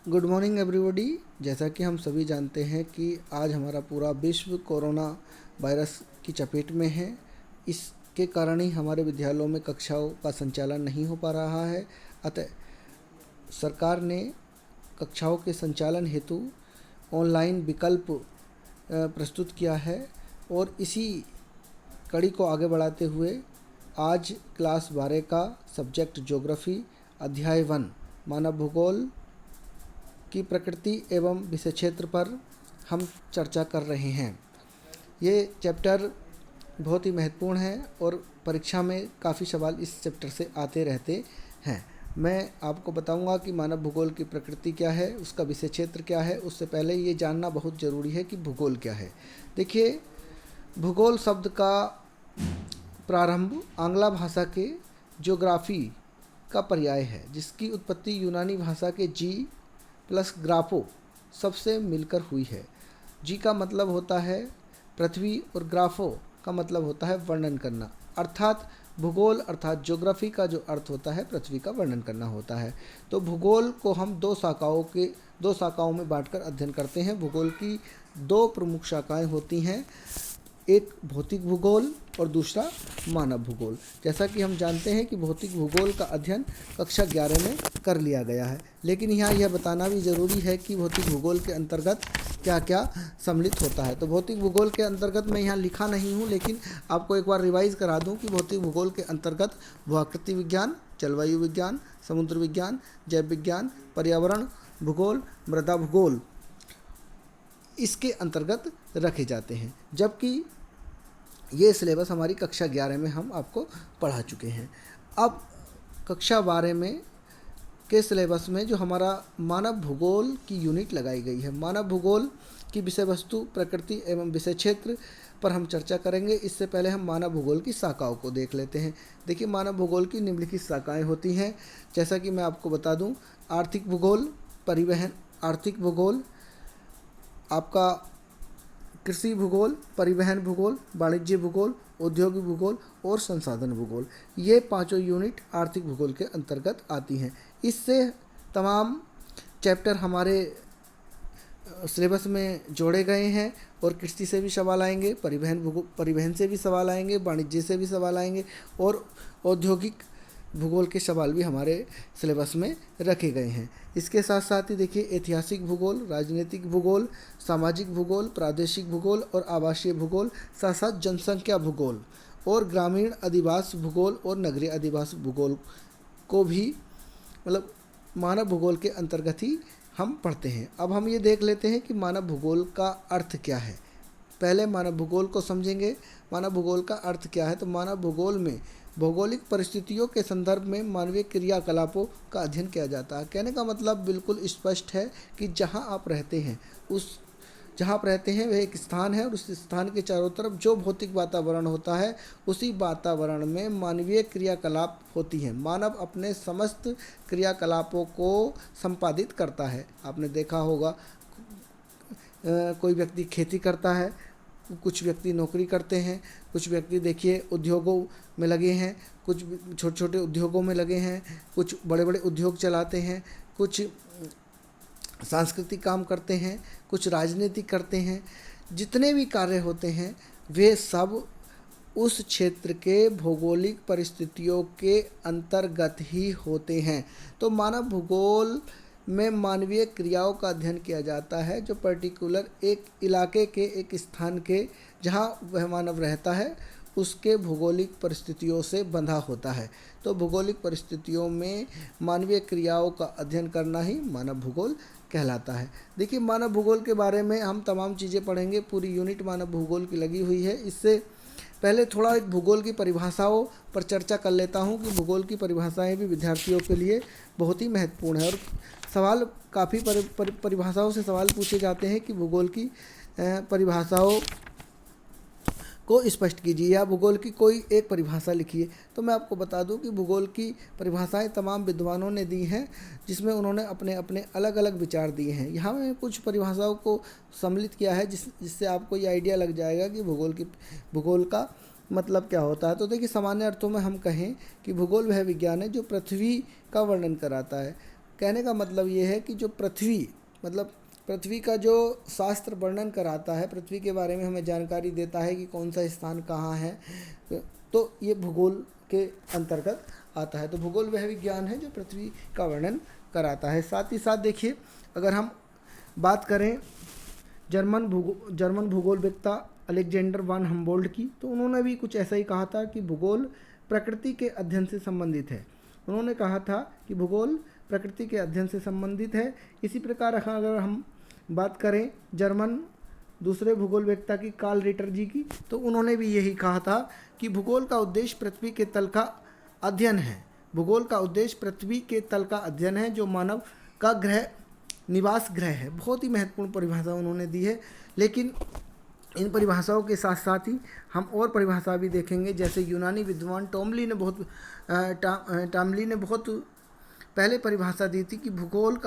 Good morning everybody. जैसा कि हम सभी जानते हैं कि आज हमारा पूरा विश्व कोरोना वायरस की चपेट में है। इसके कारण ही हमारे विद्यालयों में कक्षाओं का संचालन नहीं हो पा रहा है। अतः सरकार ने कक्षाओं के संचालन हेतु ऑनलाइन विकल्प प्रस्तुत किया है और इसी कड़ी को आगे बढ़ाते हुए आज क्लास 12 का सब्जेक्ट ज्योग्राफी अध्याय 1 मानव भूगोल की प्रकृति एवं विषय क्षेत्र पर हम चर्चा कर रहे हैं। ये चैप्टर बहुत ही महत्वपूर्ण है और परीक्षा में काफ़ी सवाल इस चैप्टर से आते रहते हैं। मैं आपको बताऊंगा कि मानव भूगोल की प्रकृति क्या है, उसका विषय क्षेत्र क्या है। उससे पहले ये जानना बहुत ज़रूरी है कि भूगोल क्या है। देखिए, भूगोल शब्द का प्रारंभ आंग्ला भाषा के ज्योग्राफी का पर्याय है, जिसकी उत्पत्ति यूनानी भाषा के जी प्लस ग्राफो सबसे मिलकर हुई है। जी का मतलब होता है पृथ्वी और ग्राफो का मतलब होता है वर्णन करना, अर्थात भूगोल अर्थात ज्योग्राफी का जो अर्थ होता है पृथ्वी का वर्णन करना होता है। तो भूगोल को हम दो शाखाओं में बांटकर अध्ययन करते हैं। भूगोल की दो प्रमुख शाखाएं होती हैं, एक भौतिक भूगोल और दूसरा मानव भूगोल। जैसा कि हम जानते हैं कि भौतिक भूगोल का अध्ययन कक्षा 11 में कर लिया गया है, लेकिन यहाँ यह बताना भी ज़रूरी है कि भौतिक भूगोल के अंतर्गत क्या क्या सम्मिलित होता है। तो भौतिक भूगोल के अंतर्गत मैं यहाँ लिखा नहीं हूँ, लेकिन आपको एक बार रिवाइज करा दूँ कि भौतिक भूगोल के अंतर्गत भूआकृति विज्ञान, जलवायु विज्ञान, समुद्र विज्ञान, जैव विज्ञान, पर्यावरण भूगोल, मृदा भूगोल इसके अंतर्गत रखे जाते हैं। जबकि ये सिलेबस हमारी कक्षा 11 में हम आपको पढ़ा चुके हैं। अब कक्षा 12 में के सिलेबस में जो हमारा मानव भूगोल की यूनिट लगाई गई है, मानव भूगोल की विषय वस्तु, प्रकृति एवं विषय क्षेत्र पर हम चर्चा करेंगे। इससे पहले हम मानव भूगोल की शाखाओं को देख लेते हैं। देखिए, मानव भूगोल की निम्नलिखित शाखाएँ होती हैं। जैसा कि मैं आपको बता दूँ, आर्थिक भूगोल, आर्थिक भूगोल, आपका कृषि भूगोल, परिवहन भूगोल, वाणिज्य भूगोल, औद्योगिक भूगोल और संसाधन भूगोल, ये पांचों यूनिट आर्थिक भूगोल के अंतर्गत आती हैं। इससे तमाम चैप्टर हमारे सिलेबस में जोड़े गए हैं और कृषि से भी सवाल आएंगे, परिवहन से भी सवाल आएंगे, वाणिज्य से भी सवाल आएंगे और औद्योगिक भूगोल के सवाल भी हमारे सिलेबस में रखे गए हैं। इसके साथ साथ ही देखिए, ऐतिहासिक भूगोल, राजनीतिक भूगोल, सामाजिक भूगोल, प्रादेशिक भूगोल और आवासीय भूगोल, साथ साथ जनसंख्या भूगोल और ग्रामीण अधिवास भूगोल और नगरीय अधिवास भूगोल को भी मतलब मानव भूगोल के अंतर्गत ही हम पढ़ते हैं। अब हम ये देख लेते हैं कि मानव भूगोल का अर्थ क्या है। पहले मानव भूगोल को समझेंगे। मानव भूगोल का अर्थ क्या है? तो मानव भूगोल में भौगोलिक परिस्थितियों के संदर्भ में मानवीय क्रियाकलापों का अध्ययन किया जाता है। कहने का मतलब बिल्कुल स्पष्ट है कि जहां आप रहते हैं वह एक स्थान है और उस स्थान के चारों तरफ जो भौतिक वातावरण होता है, उसी वातावरण में मानवीय क्रियाकलाप होती हैं। मानव अपने समस्त क्रियाकलापों को संपादित करता है। आपने देखा होगा, कोई व्यक्ति खेती करता है, कुछ व्यक्ति नौकरी करते हैं, कुछ व्यक्ति देखिए उद्योगों में लगे हैं, कुछ छोटे छोटे उद्योगों में लगे हैं, कुछ बड़े बड़े उद्योग चलाते हैं, कुछ सांस्कृतिक काम करते हैं, कुछ राजनीतिक करते हैं। जितने भी कार्य होते हैं वे सब उस क्षेत्र के भौगोलिक परिस्थितियों के अंतर्गत ही होते हैं। तो मानव भूगोल में मानवीय क्रियाओं का अध्ययन किया जाता है, जो पर्टिकुलर एक इलाके के, एक स्थान के, जहां वह मानव रहता है उसके भौगोलिक परिस्थितियों से बंधा होता है। तो भौगोलिक परिस्थितियों में मानवीय क्रियाओं का अध्ययन करना ही मानव भूगोल कहलाता है। देखिए, मानव भूगोल के बारे में हम तमाम चीज़ें पढ़ेंगे। पूरी यूनिट मानव भूगोल की लगी हुई है। इससे पहले थोड़ा एक भूगोल की परिभाषाओं पर चर्चा कर लेता हूं कि भूगोल की परिभाषाएं भी विद्यार्थियों के लिए बहुत ही महत्वपूर्ण है और सवाल काफ़ी परिभाषाओं से सवाल पूछे जाते हैं कि भूगोल की परिभाषाओं को स्पष्ट कीजिए या भूगोल की कोई एक परिभाषा लिखिए। तो मैं आपको बता दूं कि भूगोल की परिभाषाएं तमाम विद्वानों ने दी हैं, जिसमें उन्होंने अपने अपने अलग अलग विचार दिए हैं। यहाँ मैंने कुछ परिभाषाओं को सम्मिलित किया है जिससे आपको ये आइडिया लग जाएगा कि भूगोल का मतलब क्या होता है। तो देखिए, सामान्य अर्थों में हम कहें कि भूगोल वह विज्ञान है जो पृथ्वी का वर्णन कराता है। कहने का मतलब ये है कि जो पृथ्वी, मतलब पृथ्वी का जो शास्त्र वर्णन कराता है, पृथ्वी के बारे में हमें जानकारी देता है कि कौन सा स्थान कहाँ है, तो ये भूगोल के अंतर्गत आता है। तो भूगोल वह विज्ञान है जो पृथ्वी का वर्णन कराता है। साथ ही साथ देखिए, अगर हम बात करें जर्मन भूगोलवेत्ता अलेक्जेंडर वान हम्बोल्ट की, तो उन्होंने भी कुछ ऐसा ही कहा था कि भूगोल प्रकृति के अध्ययन से संबंधित है। उन्होंने कहा था कि भूगोल प्रकृति के अध्ययन से संबंधित है। इसी प्रकार अगर हम बात करें जर्मन दूसरे भूगोलवेत्ता की कार्ल रिटर जी की, तो उन्होंने भी यही कहा था कि भूगोल का उद्देश्य पृथ्वी के तल का अध्ययन है। भूगोल का उद्देश्य पृथ्वी के तल का अध्ययन है, जो मानव का ग्रह निवास ग्रह है। बहुत ही महत्वपूर्ण परिभाषा उन्होंने दी है। लेकिन इन परिभाषाओं के साथ साथ ही हम और परिभाषा भी देखेंगे, जैसे यूनानी विद्वान टॉमली ने बहुत पहले परिभाषा दी थी कि भूगोल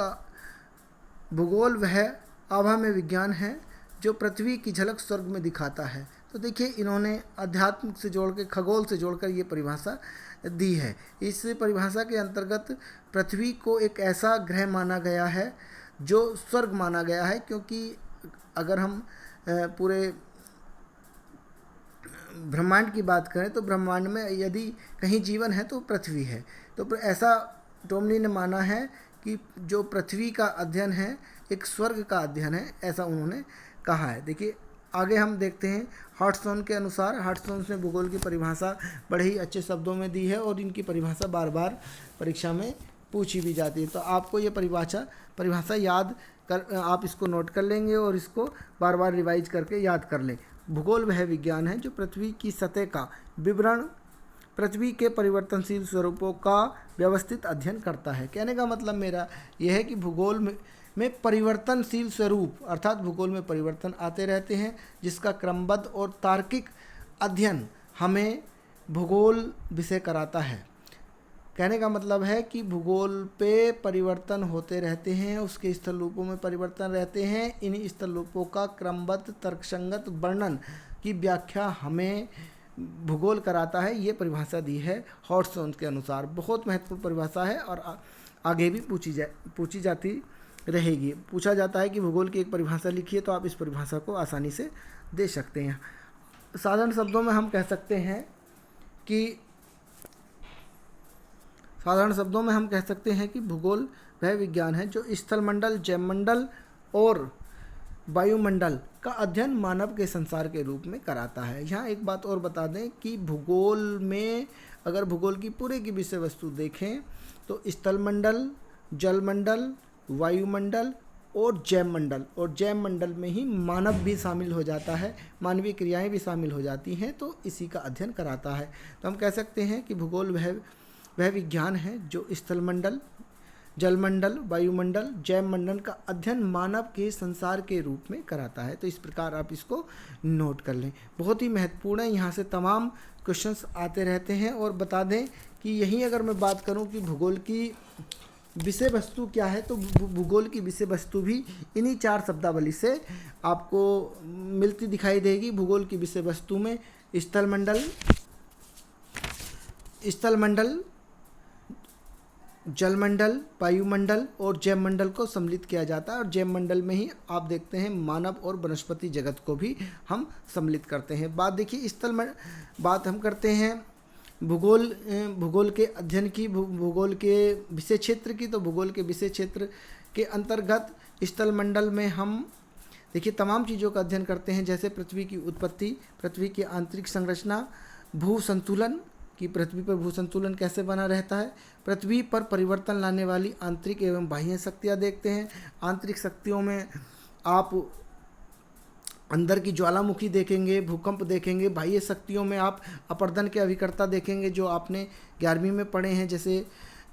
वह आभामय विज्ञान है जो पृथ्वी की झलक स्वर्ग में दिखाता है। तो देखिए, इन्होंने अध्यात्म से जोड़ के, खगोल से जोड़कर ये परिभाषा दी है। इस परिभाषा के अंतर्गत पृथ्वी को एक ऐसा ग्रह माना गया है जो स्वर्ग माना गया है, क्योंकि अगर हम पूरे ब्रह्मांड की बात करें तो ब्रह्मांड में यदि कहीं जीवन है तो पृथ्वी है। तो ऐसा टोमली ने माना है कि जो पृथ्वी का अध्ययन है एक स्वर्ग का अध्ययन है, ऐसा उन्होंने कहा है। देखिए, आगे हम देखते हैं हॉटस्टोन के अनुसार। हॉटस्टोन ने भूगोल की परिभाषा बड़े ही अच्छे शब्दों में दी है और इनकी परिभाषा बार बार परीक्षा में पूछी भी जाती है। तो आपको ये परिभाषा याद कर, आप इसको नोट कर लेंगे और इसको बार बार रिवाइज करके याद कर लें। भूगोल वह विज्ञान है जो पृथ्वी की सतह का विवरण, पृथ्वी के परिवर्तनशील स्वरूपों का व्यवस्थित अध्ययन करता है। कहने का मतलब मेरा यह है कि भूगोल में परिवर्तनशील स्वरूप, अर्थात भूगोल में परिवर्तन आते रहते हैं, जिसका क्रमबद्ध और तार्किक अध्ययन हमें भूगोल विषय कराता है। कहने का मतलब है कि भूगोल पे परिवर्तन होते रहते हैं, उसके स्थल रूपों में परिवर्तन रहते हैं। इन स्थल रूपों का क्रमबद्ध तर्कसंगत वर्णन की व्याख्या हमें भूगोल कराता है। ये परिभाषा दी है हॉटस्टोन के अनुसार। बहुत महत्वपूर्ण परिभाषा है और आगे भी पूछी जाती रहेगी। पूछा जाता है कि भूगोल की एक परिभाषा लिखिए, तो आप इस परिभाषा को आसानी से दे सकते हैं। साधारण शब्दों में हम कह सकते हैं कि भूगोल वह विज्ञान है जो स्थलमंडल, जैवमंडल और वायुमंडल का अध्ययन मानव के संसार के रूप में कराता है। यहाँ एक बात और बता दें कि भूगोल में अगर भूगोल की पूरे की विषय वस्तु देखें तो स्थलमंडल, जलमंडल, वायुमंडल और जैवमंडल में ही मानव भी शामिल हो जाता है, मानवीय क्रियाएं भी शामिल हो जाती हैं, तो इसी का अध्ययन कराता है। तो हम कह सकते हैं कि भूगोल वह विज्ञान है जो स्थलमंडल, जलमंडल, वायुमंडल, जैवमंडल का अध्ययन मानव के संसार के रूप में कराता है। तो इस प्रकार आप इसको नोट कर लें। बहुत ही महत्वपूर्ण है, यहाँ से तमाम क्वेश्चंस आते रहते हैं। और बता दें कि यहीं अगर मैं बात करूँ कि भूगोल की विषय वस्तु क्या है, तो भूगोल की विषय वस्तु भी इन्हीं 4 शब्दावली से आपको मिलती दिखाई देगी। भूगोल की विषय वस्तु में स्थलमंडल, जलमंडल, वायुमंडल और जैवमंडल को सम्मिलित किया जाता है। और जैवमंडल में ही आप देखते हैं मानव और वनस्पति जगत को भी हम सम्मिलित करते हैं। बात हम करते हैं भूगोल के अध्ययन की, भूगोल के विषय क्षेत्र की। तो भूगोल के विषय क्षेत्र के अंतर्गत स्थलमंडल में हम देखिए तमाम चीज़ों का अध्ययन करते हैं, जैसे पृथ्वी की उत्पत्ति, पृथ्वी की आंतरिक संरचना, भू संतुलन कि पृथ्वी पर भू संतुलन कैसे बना रहता है, पृथ्वी पर परिवर्तन लाने वाली आंतरिक एवं बाह्य शक्तियाँ देखते हैं। आंतरिक शक्तियों में आप अंदर की ज्वालामुखी देखेंगे, भूकंप देखेंगे। बाह्य शक्तियों में आप अपरदन के अभिकर्ता देखेंगे, जो आपने 11वीं में पढ़े हैं। जैसे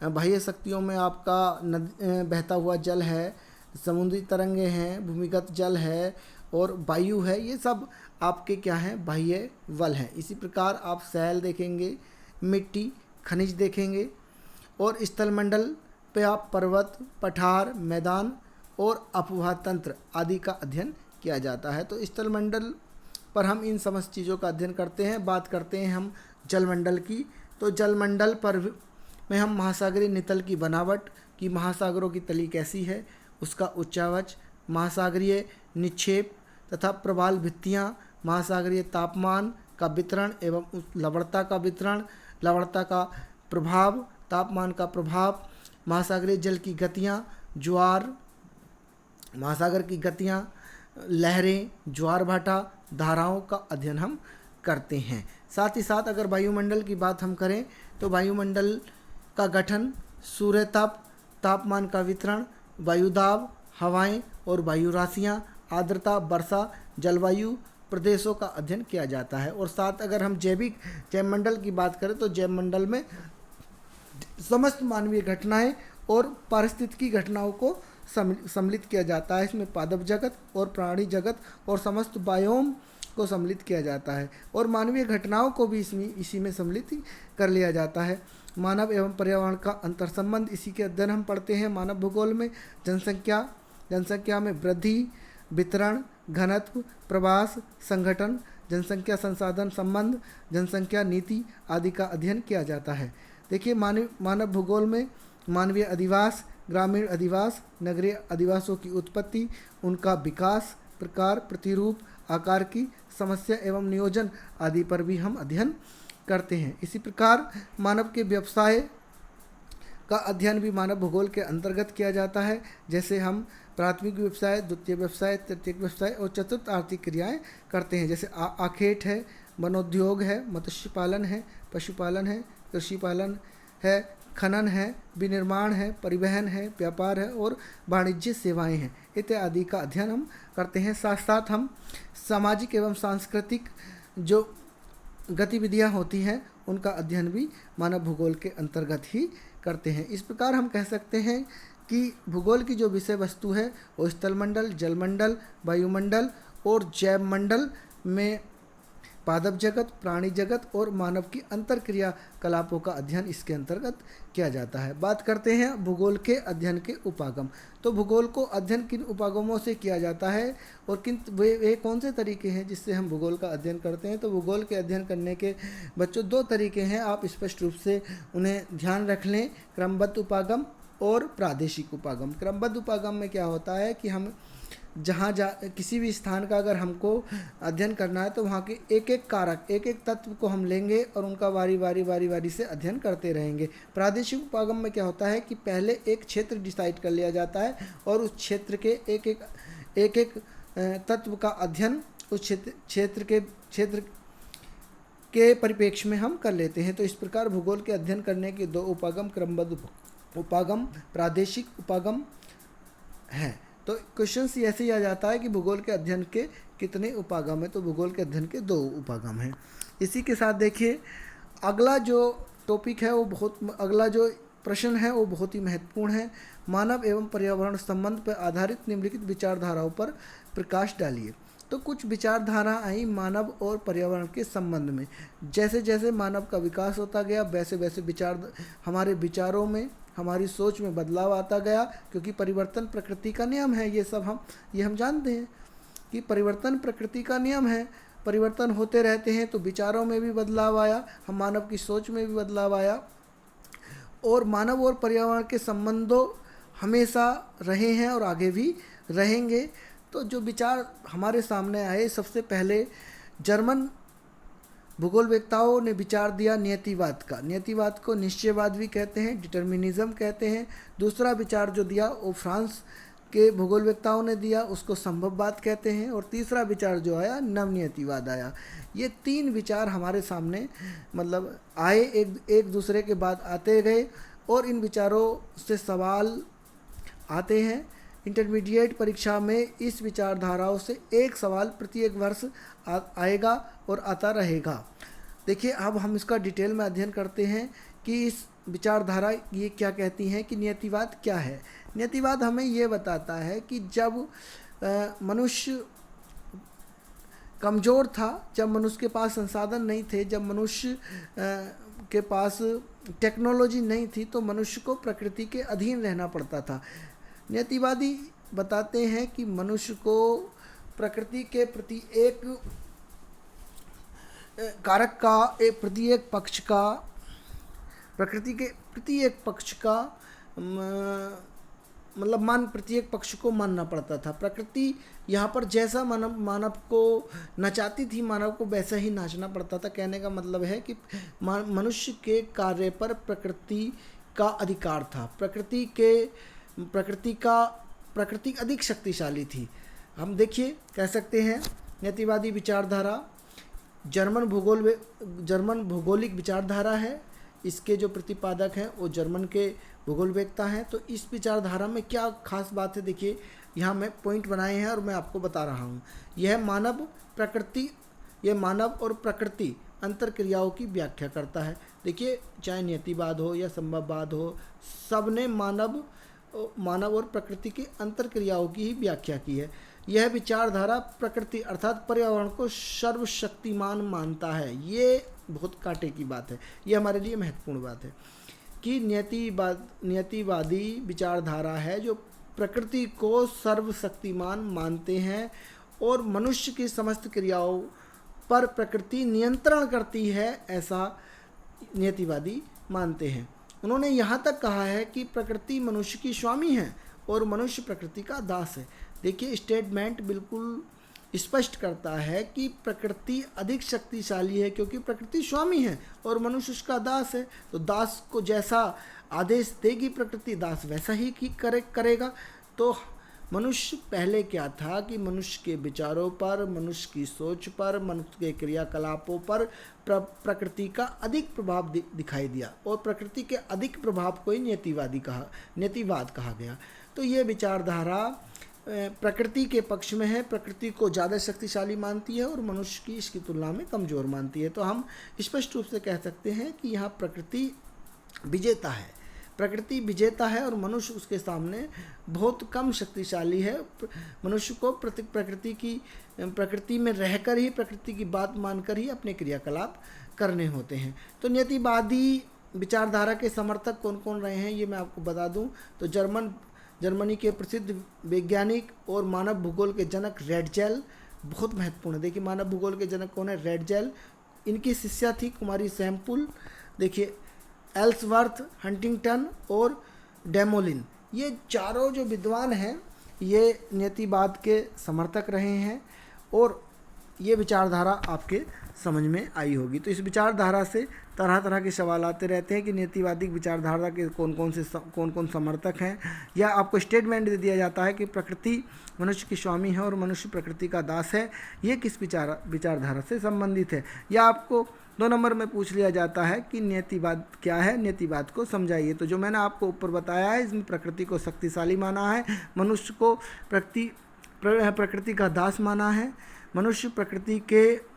बाह्य शक्तियों में आपका बहता हुआ जल है, समुद्री तरंगे हैं, भूमिगत जल है और वायु है। ये सब आपके क्या हैं, बाह्य बल हैं। इसी प्रकार आप सैल देखेंगे, मिट्टी, खनिज देखेंगे। और स्थलमंडल पे आप पर्वत, पठार, मैदान और अफवाह तंत्र आदि का अध्ययन किया जाता है। तो स्थलमंडल पर हम इन समस्त चीज़ों का अध्ययन करते हैं। बात करते हैं हम जलमंडल की। तो जलमंडल पर में हम महासागरीय नितल की बनावट कि महासागरों की तली कैसी है, उसका उच्चावच, महासागरीय निक्षेप तथा प्रवाल भित्तियाँ, महासागरीय तापमान का वितरण एवं उस लवणता का वितरण, लवणता का प्रभाव, तापमान का प्रभाव, महासागरीय जल की गतियाँ, ज्वार, महासागर की गतियाँ, लहरें, ज्वार भाटा, धाराओं का अध्ययन हम करते हैं। साथ ही साथ अगर वायुमंडल की बात हम करें तो वायुमंडल का गठन, सूर्य ताप, तापमान का वितरण, वायुदाब, हवाएं और वायु राशियाँ, आर्द्रता, वर्षा, जलवायु प्रदेशों का अध्ययन किया जाता है। और साथ अगर हम जैवमंडल की बात करें तो जैवमंडल में समस्त मानवीय घटनाएं और पारिस्थितिकी घटनाओं को सम्मिलित किया जाता है। इसमें पादप जगत और प्राणी जगत और समस्त बायोम को सम्मिलित किया जाता है और मानवीय घटनाओं को भी इसी में सम्मिलित कर लिया जाता है। मानव एवं पर्यावरण का अंतर संबंध, इसी के अध्ययन हम पढ़ते हैं मानव भूगोल में। जनसंख्या में वृद्धि, वितरण, घनत्व, प्रवास, संगठन, जनसंख्या संसाधन संबंध, जनसंख्या नीति आदि का अध्ययन किया जाता है। देखिए मानव भूगोल में मानवीय अधिवास, ग्रामीण अधिवास, नगरीय अधिवासों की उत्पत्ति, उनका विकास, प्रकार, प्रतिरूप, आकार की समस्या एवं नियोजन आदि पर भी हम अध्ययन करते हैं। इसी प्रकार मानव के व्यवसाय का अध्ययन भी मानव भूगोल के अंतर्गत किया जाता है। जैसे हम प्राथमिक व्यवसाय, द्वितीय व्यवसाय, तृतीयक व्यवसाय और चतुर्थ आर्थिक क्रियाएं करते हैं। जैसे आखेट है, वनोद्योग है, मत्स्य पालन है, पशुपालन है, कृषि पालन है, खनन है, विनिर्माण है, परिवहन है, व्यापार है और वाणिज्य सेवाएं हैं इत्यादि का अध्ययन हम करते हैं। साथ साथ हम सामाजिक एवं सांस्कृतिक जो गतिविधियां होती हैं उनका अध्ययन भी मानव भूगोल के अंतर्गत ही करते हैं। इस प्रकार हम कह सकते हैं कि भूगोल की जो विषय वस्तु है वो स्थलमंडल, जलमंडल, वायुमंडल और जैवमंडल में पादप जगत, प्राणी जगत और मानव की अंतर क्रियाकलापों का अध्ययन इसके अंतर्गत किया जाता है। बात करते हैं भूगोल के अध्ययन के उपागम। तो भूगोल को अध्ययन किन उपागमों से किया जाता है और वे कौन से तरीके हैं जिससे हम भूगोल का अध्ययन करते हैं। तो भूगोल के अध्ययन करने के बच्चों 2 तरीके हैं, आप स्पष्ट रूप से उन्हें ध्यान रख लें, क्रमबद्ध उपागम और प्रादेशिक उपागम। क्रमबद्ध उपागम में क्या होता है कि हम किसी भी स्थान का अगर हमको अध्ययन करना है तो वहाँ के एक एक कारक, एक एक तत्व को हम लेंगे और उनका वारी वारी से अध्ययन करते रहेंगे। प्रादेशिक उपागम में क्या होता है कि पहले एक क्षेत्र डिसाइड कर लिया जाता है और उस क्षेत्र के एक एक तत्व का अध्ययन उस क्षेत्र के परिप्रेक्ष्य में हम कर लेते हैं। तो इस प्रकार भूगोल के अध्ययन करने के 2 उपागम क्रमबद्ध उपागम, प्रादेशिक उपागम है। तो क्वेश्चन ऐसे ही आ जाता है कि भूगोल के अध्ययन के कितने उपागम है। तो भूगोल के अध्ययन के 2 उपागम हैं। इसी के साथ देखिए अगला जो टॉपिक है अगला जो प्रश्न है वो बहुत ही महत्वपूर्ण है। मानव एवं पर्यावरण संबंध पर आधारित निम्नलिखित विचारधाराओं पर प्रकाश डालिए। तो कुछ विचारधारा आई मानव और पर्यावरण के संबंध में। जैसे जैसे मानव का विकास होता गया वैसे वैसे हमारे विचारों में, हमारी सोच में बदलाव आता गया, क्योंकि परिवर्तन प्रकृति का नियम है। ये हम जानते हैं कि परिवर्तन प्रकृति का नियम है, परिवर्तन होते रहते हैं। तो विचारों में भी बदलाव आया, हम मानव की सोच में भी बदलाव आया और मानव और पर्यावरण के संबंधों हमेशा रहे हैं और आगे भी रहेंगे। तो जो विचार हमारे सामने आए, सबसे पहले जर्मन भूगोलवेत्ताओं ने विचार दिया नियतिवाद का। नियतिवाद को निश्चयवाद भी कहते हैं, डिटर्मिनिज्म कहते हैं। दूसरा विचार जो दिया वो फ्रांस के भूगोलवेत्ताओं ने दिया, उसको संभववाद कहते हैं। और तीसरा विचार जो आया नवनियतिवाद आया। ये 3 विचार हमारे सामने मतलब आए, एक दूसरे के बाद आते गए और इन विचारों से सवाल आते हैं। इंटरमीडिएट परीक्षा में इस विचारधाराओं से एक सवाल प्रत्येक वर्ष आएगा और आता रहेगा। देखिए अब हम इसका डिटेल में अध्ययन करते हैं कि इस विचारधारा ये क्या कहती हैं कि नियतिवाद क्या है। नियतिवाद हमें ये बताता है कि जब मनुष्य कमज़ोर था, जब मनुष्य के पास संसाधन नहीं थे, जब मनुष्य के पास टेक्नोलॉजी नहीं थी, तो मनुष्य को प्रकृति के अधीन रहना पड़ता था। नियतिवादी बताते हैं कि मनुष्य को प्रकृति के प्रति एक कारक का, प्रति एक पक्ष का, प्रकृति के प्रति एक पक्ष का मतलब प्रत्येक पक्ष को मानना पड़ता था। प्रकृति यहाँ पर जैसा मानव को नचाती थी, मानव को वैसा ही नाचना पड़ता था। कहने का मतलब है कि मनुष्य के कार्य पर प्रकृति का अधिकार था। प्रकृति अधिक शक्तिशाली थी। हम देखिए कह सकते हैं नीतिवादी विचारधारा जर्मन भूगोलिक विचारधारा है। इसके जो प्रतिपादक हैं वो जर्मन के भूगोलवेत्ता हैं। तो इस विचारधारा में क्या खास बात है, देखिए यहाँ मैं पॉइंट बनाए हैं और मैं आपको बता रहा हूँ। यह मानव और प्रकृति अंतर क्रियाओं की व्याख्या करता है। देखिए चाहे नियतिवाद हो या संभववाद हो, सब ने मानव और प्रकृति की अंतर क्रियाओं की ही व्याख्या की है। यह विचारधारा प्रकृति अर्थात पर्यावरण को सर्वशक्तिमान मानता है। ये बहुत कांटे की बात है, ये हमारे लिए महत्वपूर्ण बात है कि नियतिवादी विचारधारा है जो प्रकृति को सर्वशक्तिमान मानते हैं और मनुष्य की समस्त क्रियाओं पर प्रकृति नियंत्रण करती है, ऐसा नियतिवादी मानते हैं। उन्होंने यहाँ तक कहा है कि प्रकृति मनुष्य की स्वामी है और मनुष्य प्रकृति का दास है। देखिए स्टेटमेंट बिल्कुल स्पष्ट करता है कि प्रकृति अधिक शक्तिशाली है क्योंकि प्रकृति स्वामी है और मनुष्य उसका दास है। तो दास को जैसा आदेश देगी प्रकृति, दास वैसा ही करेगा। तो मनुष्य पहले क्या था कि मनुष्य के विचारों पर, मनुष्य की सोच पर, मनुष्य के क्रियाकलापों पर प्रकृति का अधिक प्रभाव दिखाई दिया और प्रकृति के अधिक प्रभाव को ही नीतिवाद कहा गया। तो ये विचारधारा प्रकृति के पक्ष में है, प्रकृति को ज़्यादा शक्तिशाली मानती है और मनुष्य की इसकी तुलना में कमज़ोर मानती है। तो हम स्पष्ट रूप से कह सकते हैं कि यहाँ प्रकृति विजेता है और मनुष्य उसके सामने बहुत कम शक्तिशाली है। मनुष्य को प्रकृति में रहकर ही, प्रकृति की बात मानकर ही अपने क्रियाकलाप करने होते हैं। तो नियतिवादी विचारधारा के समर्थक कौन कौन रहे हैं ये मैं आपको बता दूं। तो जर्मनी के प्रसिद्ध वैज्ञानिक और मानव भूगोल के जनक रेडजेल बहुत महत्वपूर्ण है। देखिए मानव भूगोल के जनक कौन है, रेडजेल। इनकी शिष्या थी कुमारी सैम्पुल। देखिए एल्सवर्थ, हंटिंगटन और डेमोलिन, ये चारों जो विद्वान हैं ये नियतिवाद के समर्थक रहे हैं और ये विचारधारा आपके समझ में आई होगी। तो इस विचारधारा से तरह तरह के सवाल आते रहते हैं कि नियतिवादी विचारधारा के कौन कौन समर्थक हैं, या आपको स्टेटमेंट दे दिया जाता है कि प्रकृति मनुष्य की स्वामी है और मनुष्य प्रकृति का दास है। ये किस विचारधारा से संबंधित है, या आपको 2 नंबर में पूछ लिया जाता है कि नियतिवाद क्या है, नियतिवाद को समझाइए। तो जो मैंने आपको ऊपर बताया है, इसमें प्रकृति को शक्तिशाली माना है, मनुष्य को प्रकृति का दास माना है, मनुष्य प्रकृति के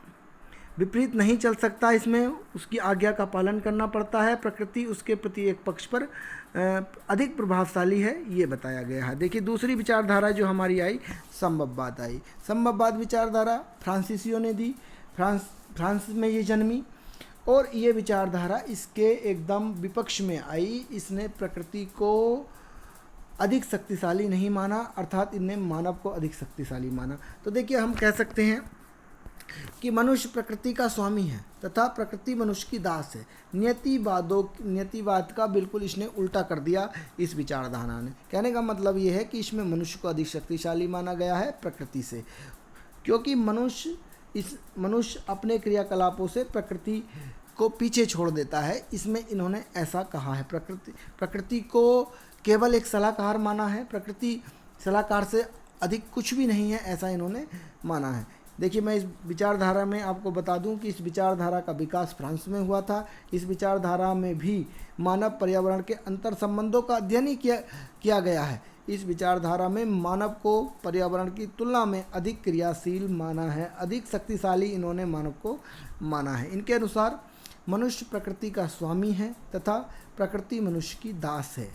विपरीत नहीं चल सकता, इसमें उसकी आज्ञा का पालन करना पड़ता है, प्रकृति उसके प्रति एक पक्ष पर अधिक प्रभावशाली है, ये बताया गया है। देखिए दूसरी विचारधारा जो हमारी आई, संभववाद आई। संभववाद विचारधारा फ्रांसीसियों ने दी, फ्रांस में ये जन्मी और ये विचारधारा इसके एकदम विपक्ष में आई। इसने प्रकृति को अधिक शक्तिशाली नहीं माना, अर्थात इनने मानव को अधिक शक्तिशाली माना। तो देखिए हम कह सकते हैं कि मनुष्य प्रकृति का स्वामी है तथा प्रकृति मनुष्य की दास है। नियतिवाद का बिल्कुल इसने उल्टा कर दिया इस विचारधारा ने। कहने का मतलब ये है कि इसमें मनुष्य को अधिक शक्तिशाली माना गया है प्रकृति से, क्योंकि मनुष्य अपने क्रियाकलापों से प्रकृति को पीछे छोड़ देता है। इसमें इन्होंने ऐसा कहा है, प्रकृति को केवल एक सलाहकार माना है, प्रकृति सलाहकार से अधिक कुछ भी नहीं है, ऐसा इन्होंने माना है। देखिए मैं इस विचारधारा में आपको बता दूं कि इस विचारधारा का विकास फ्रांस में हुआ था। इस विचारधारा में भी मानव पर्यावरण के अंतर संबंधों का अध्ययन ही किया गया है। इस विचारधारा में मानव को पर्यावरण की तुलना में अधिक क्रियाशील माना है, अधिक शक्तिशाली इन्होंने मानव को माना है। इनके अनुसार मनुष्य प्रकृति का स्वामी है तथा प्रकृति मनुष्य की दास है।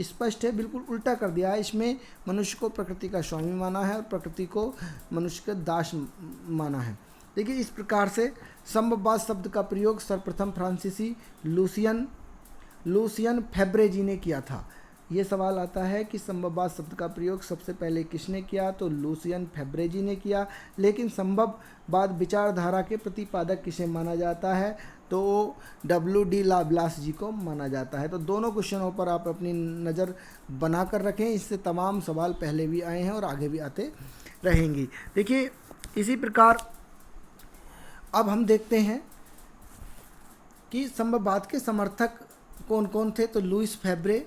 स्पष्ट है, बिल्कुल उल्टा कर दिया है। इसमें मनुष्य को प्रकृति का स्वामी माना है और प्रकृति को मनुष्य का दास माना है। देखिए इस प्रकार से संभववाद शब्द का प्रयोग सर्वप्रथम फ्रांसीसी लूसियन फेब्रे ने किया था। ये सवाल आता है कि संभववाद शब्द का प्रयोग सबसे पहले किसने किया, तो लूसियन फेब्रे ने किया। लेकिन संभववाद विचारधारा के प्रतिपादक किसे माना जाता है, तो WD लाब्लास जी को माना जाता है। तो दोनों क्वेश्चनों पर आप अपनी नज़र बना कर रखें, इससे तमाम सवाल पहले भी आए हैं और आगे भी आते रहेंगी। देखिए इसी प्रकार अब हम देखते हैं कि संभववाद के समर्थक कौन कौन थे। तो लुइस फैब्रे,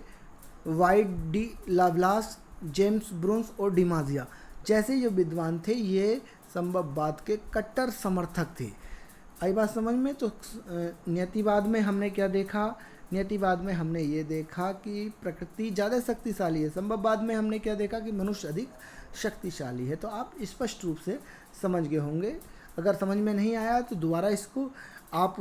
वाइट डी लाब्लास, जेम्स ब्रून्स और डिमाजिया जैसे जो विद्वान थे, ये संभववाद के कट्टर समर्थक थे। आई बात समझ में। तो नियतिवाद में हमने क्या देखा? नियतिवाद में हमने ये देखा कि प्रकृति ज़्यादा शक्तिशाली है। संभववाद में हमने क्या देखा कि मनुष्य अधिक शक्तिशाली है। तो आप स्पष्ट रूप से समझ गए होंगे। अगर समझ में नहीं आया तो दोबारा इसको आप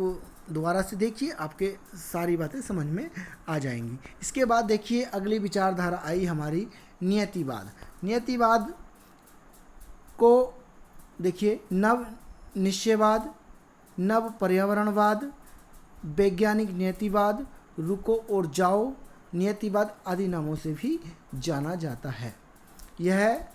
दोबारा से देखिए, आपके सारी बातें समझ में आ जाएंगी। इसके बाद देखिए अगली विचारधारा आई हमारी नियतिवाद। नियतिवाद को देखिए नव निश्चयवाद, नव पर्यावरणवाद, वैज्ञानिक नियतिवाद, रुको और जाओ नियतिवाद आदि नामों से भी जाना जाता है। यह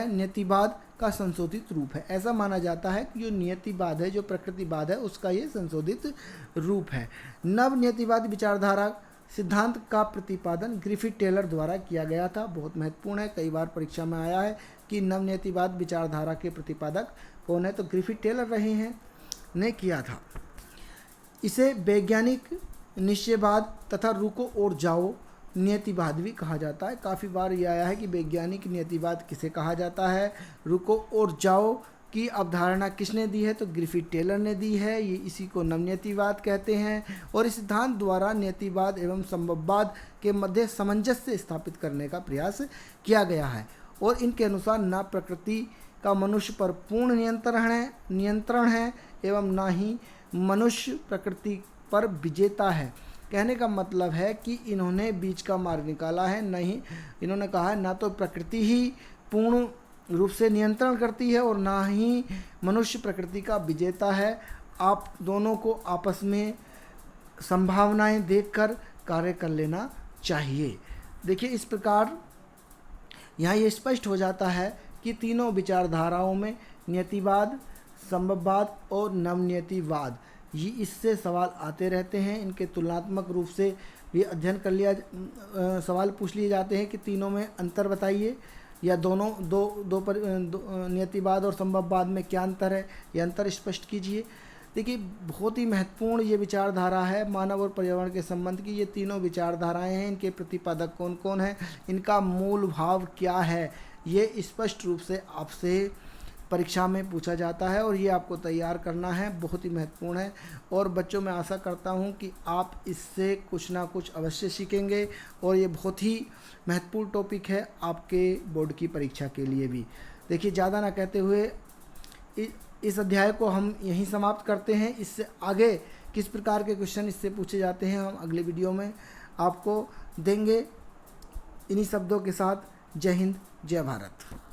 नियतिवाद का संशोधित रूप है। ऐसा माना जाता है कि जो नियतिवाद है, जो प्रकृतिवाद है, उसका ये संशोधित रूप है। नव नियतिवाद विचारधारा सिद्धांत का प्रतिपादन ग्रिफिथ टेलर द्वारा किया गया था। बहुत महत्वपूर्ण है, कई बार परीक्षा में आया है कि नव नियतिवाद विचारधारा के प्रतिपादक कौन है, तो ग्रिफिथ टेलर रहे हैं, ने किया था। इसे वैज्ञानिक निश्चयवाद तथा रुको और जाओ नियतिवाद भी कहा जाता है। काफ़ी बार ये आया है कि वैज्ञानिक नियतिवाद किसे कहा जाता है, रुको और जाओ की अवधारणा किसने दी है, तो ग्रिफिथ टेलर ने दी है। ये इसी को नवनियतिवाद कहते हैं। और इस सिद्धांत द्वारा नियतिवाद एवं संभववाद के मध्य सामंजस्य स्थापित करने का प्रयास किया गया है। और इनके अनुसार न प्रकृति का मनुष्य पर पूर्ण नियंत्रण है एवं ना ही मनुष्य प्रकृति पर विजेता है। कहने का मतलब है कि इन्होंने बीच का मार्ग निकाला है। नहीं, इन्होंने कहा है ना तो प्रकृति ही पूर्ण रूप से नियंत्रण करती है और ना ही मनुष्य प्रकृति का विजेता है। आप दोनों को आपस में संभावनाएं देखकर कार्य कर लेना चाहिए। देखिए इस प्रकार यहाँ ये स्पष्ट हो जाता है कि तीनों विचारधाराओं में नियतिवाद, संभववाद और नवनियतिवाद, ये इससे सवाल आते रहते हैं। इनके तुलनात्मक रूप से भी अध्ययन कर लिया, सवाल पूछ लिए जाते हैं कि तीनों में अंतर बताइए, या दोनों नियतिवाद और संभववाद में क्या अंतर है, ये अंतर स्पष्ट कीजिए। देखिए बहुत ही महत्वपूर्ण ये विचारधारा है मानव और पर्यावरण के संबंध की। ये तीनों विचारधाराएं हैं, इनके प्रतिपादक कौन कौन हैं, इनका मूल भाव क्या है, ये स्पष्ट रूप से आपसे परीक्षा में पूछा जाता है और ये आपको तैयार करना है। बहुत ही महत्वपूर्ण है और बच्चों मैं आशा करता हूँ कि आप इससे कुछ ना कुछ अवश्य सीखेंगे और ये बहुत ही महत्वपूर्ण टॉपिक है आपके बोर्ड की परीक्षा के लिए भी। देखिए ज़्यादा ना कहते हुए इस अध्याय को हम यहीं समाप्त करते हैं। इससे आगे किस प्रकार के क्वेश्चन इससे पूछे जाते हैं हम अगले वीडियो में आपको देंगे। इन्हीं शब्दों के साथ जय हिंद, जय भारत।